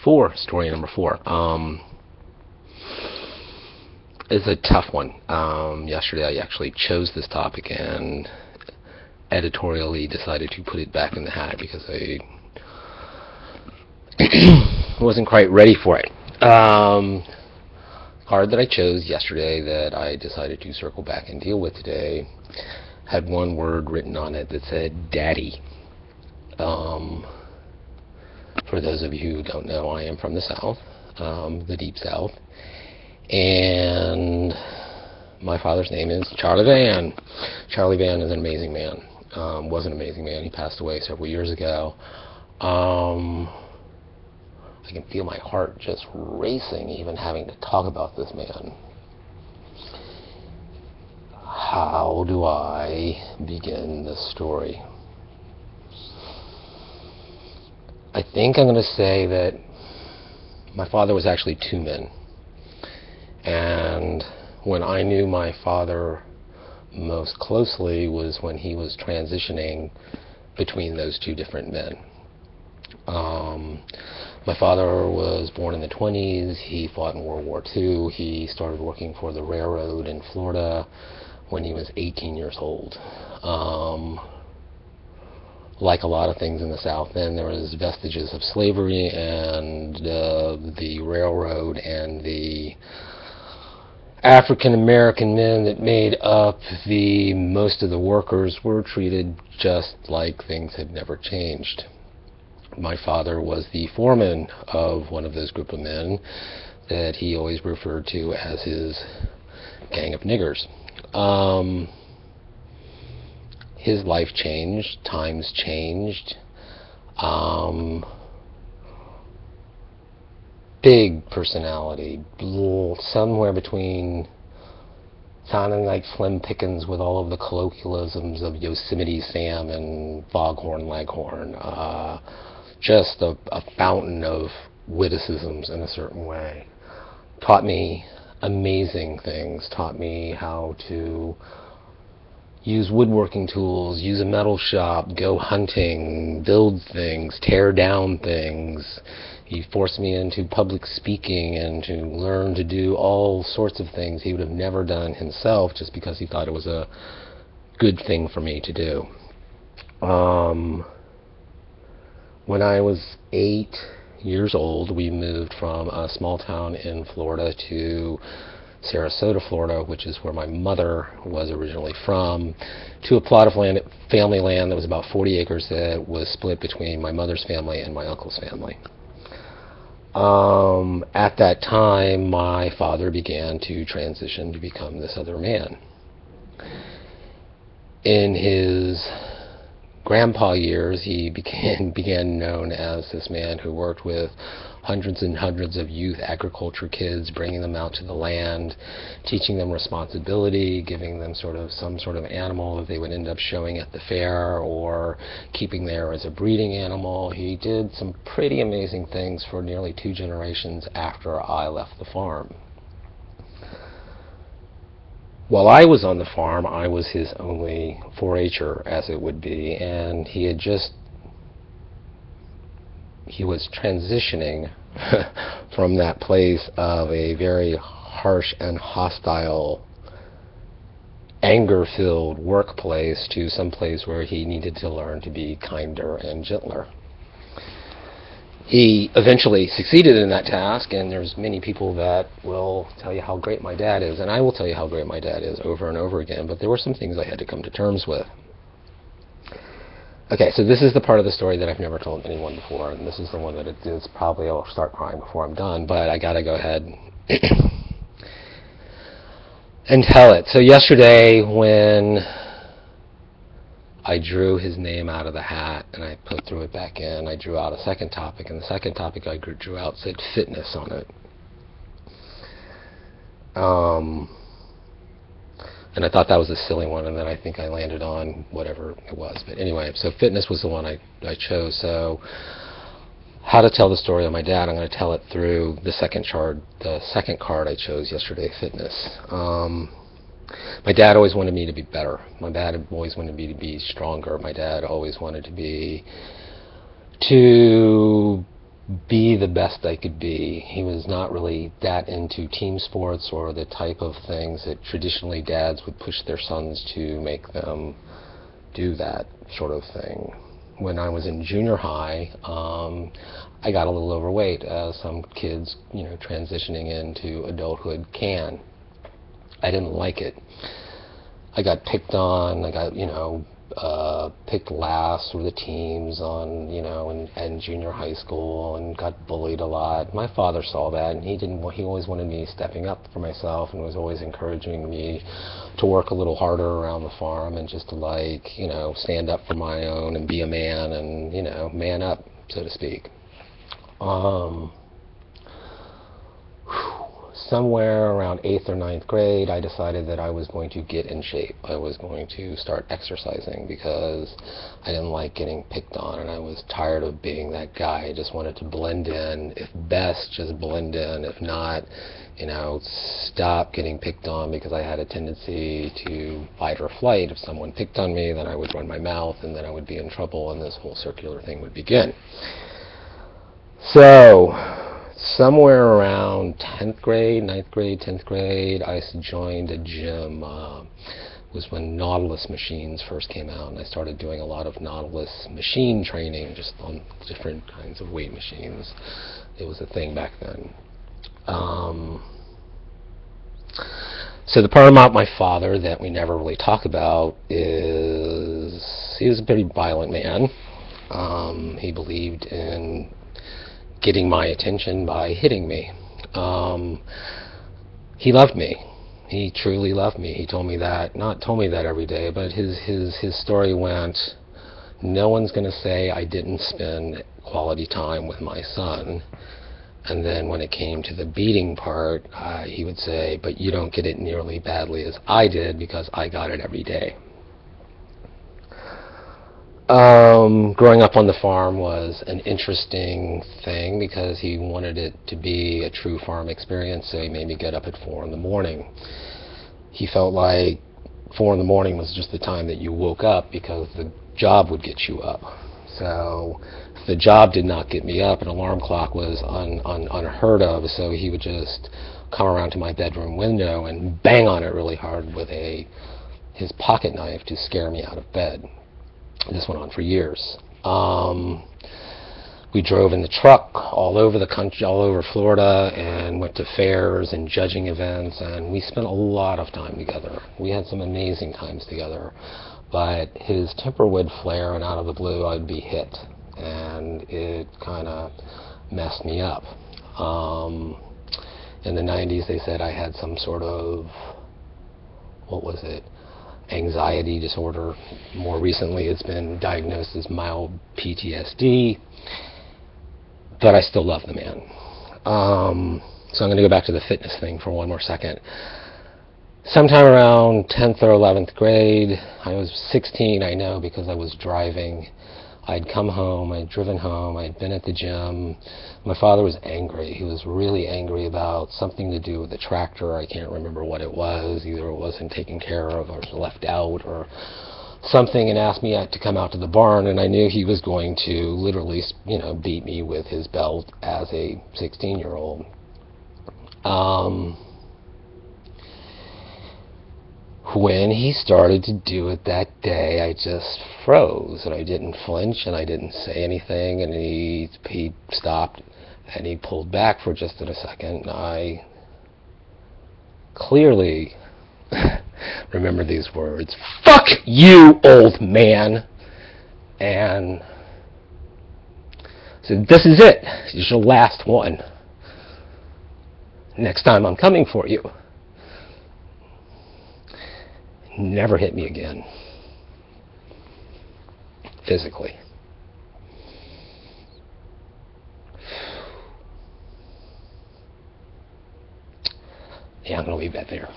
story number 4. It's a tough one. Yesterday I actually chose this topic and editorially decided to put it back in the hat because I wasn't quite ready for it. Card that I chose yesterday that I decided to circle back and deal with today had one word written on it that said Daddy. For those of you who don't know, I am from the South, the Deep South, and my father's name is Charlie Vann. Charlie Vann is an amazing man. Was an amazing man. He passed away several years ago. I can feel my heart just racing even having to talk about this man. How do I begin this story? I think I'm going to say that my father was actually 2 men. And when I knew my father most closely was when he was transitioning between those 2 different men. My father was born in the 20s. He fought in World War II. He started working for the railroad in Florida when he was 18 years old. Like a lot of things in the South, then there was vestiges of slavery, and the railroad and the African American men that made up most of the workers were treated just like things had never changed. My father was the foreman of one of those group of men that he always referred to as his gang of niggers. His life changed, times changed. Big personality, somewhere between sounding like Slim Pickens with all of the colloquialisms of Yosemite Sam and Foghorn Leghorn. Just a fountain of witticisms in a certain way. Taught me amazing things. Taught me how to use woodworking tools, use a metal shop, go hunting, build things, tear down things. He forced me into public speaking and to learn to do all sorts of things he would have never done himself just because he thought it was a good thing for me to do. When I was 8 years old, we moved from a small town in Florida to Sarasota, Florida, which is where my mother was originally from, to a plot of land, family land that was about 40 acres that was split between my mother's family and my uncle's family. At that time, my father began to transition to become this other man. In his grandpa years, he began known as this man who worked with hundreds and hundreds of youth agriculture kids, bringing them out to the land, teaching them responsibility, giving them some sort of animal that they would end up showing at the fair or keeping there as a breeding animal. He did some pretty amazing things for nearly 2 generations after I left the farm. While I was on the farm, I was his only 4-H'er, as it would be, and he was transitioning from that place of a very harsh and hostile, anger-filled workplace to some place where he needed to learn to be kinder and gentler. He eventually succeeded in that task, and there's many people that will tell you how great my dad is, and I will tell you how great my dad is over and over again, but there were some things I had to come to terms with. Okay, so this is the part of the story that I've never told anyone before, and this is the one that it's probably I'll start crying before I'm done, but I gotta go ahead and tell it. So yesterday, when I drew his name out of the hat and I threw it back in, I drew out a second topic, and the second topic I drew out said fitness on it. And I thought that was a silly one, and then I think I landed on whatever it was. But anyway, so fitness was the one I chose. So how to tell the story of my dad, I'm going to tell it through the second card I chose yesterday, fitness. My dad always wanted me to be better. My dad always wanted me to be stronger. My dad always wanted to be the best I could be. He was not really that into team sports or the type of things that traditionally dads would push their sons to make them do that sort of thing. When I was in junior high, I got a little overweight, as some kids, transitioning into adulthood can. I didn't like it. I got picked on. I got, picked last for the teams on, in junior high school, and got bullied a lot. My father saw that, and he always wanted me stepping up for myself, and was always encouraging me to work a little harder around the farm, and just to stand up for my own and be a man, and, man up, so to speak. Somewhere around 8th or 9th grade, I decided that I was going to get in shape. I was going to start exercising because I didn't like getting picked on, and I was tired of being that guy. I just wanted to blend in. If best, just blend in. If not, stop getting picked on, because I had a tendency to fight or flight. If someone picked on me, then I would run my mouth, and then I would be in trouble, and this whole circular thing would begin. So, somewhere around 10th grade, 9th grade, 10th grade, I joined a gym. It was when Nautilus machines first came out, and I started doing a lot of Nautilus machine training, just on different kinds of weight machines. It was a thing back then. So the part about my father that we never really talk about is he was a pretty violent man. He believed in getting my attention by hitting me. He loved me. He truly loved me. He told me that, not told me that every day, but his story went, no one's going to say I didn't spend quality time with my son. And then when it came to the beating part, he would say, but you don't get it nearly badly as I did, because I got it every day. Growing up on the farm was an interesting thing, because he wanted it to be a true farm experience, so he made me get up at 4 in the morning. He felt like 4 in the morning was just the time that you woke up, because the job would get you up. So if the job did not get me up, an alarm clock was unheard of, so he would just come around to my bedroom window and bang on it really hard with his pocket knife to scare me out of bed. This went on for years. We drove in the truck all over the country, all over Florida, and went to fairs and judging events, and we spent a lot of time together. We had some amazing times together, but his temper would flare, and out of the blue I'd be hit, and it kind of messed me up. In the 90s they said I had some sort of, anxiety disorder. More recently it's been diagnosed as mild PTSD, but I still love the man. So I'm going to go back to the fitness thing for one more second. Sometime around 10th or 11th grade, I was 16, I know, because I was driving. I'd come home, I'd driven home, I'd been at the gym. My father was angry. He was really angry about something to do with the tractor. I can't remember what it was. Either it wasn't taken care of, or it was left out, or something, and asked me to come out to the barn, and I knew he was going to literally, beat me with his belt as a 16-year-old. When he started to do it that day, I just froze, and I didn't flinch, and I didn't say anything, and he stopped, and he pulled back for just a second, and I clearly remember these words, "Fuck you, old man!" And so this is it. This is your last one. Next time I'm coming for you. Never hit me again, physically. Yeah, I'm going to leave that there.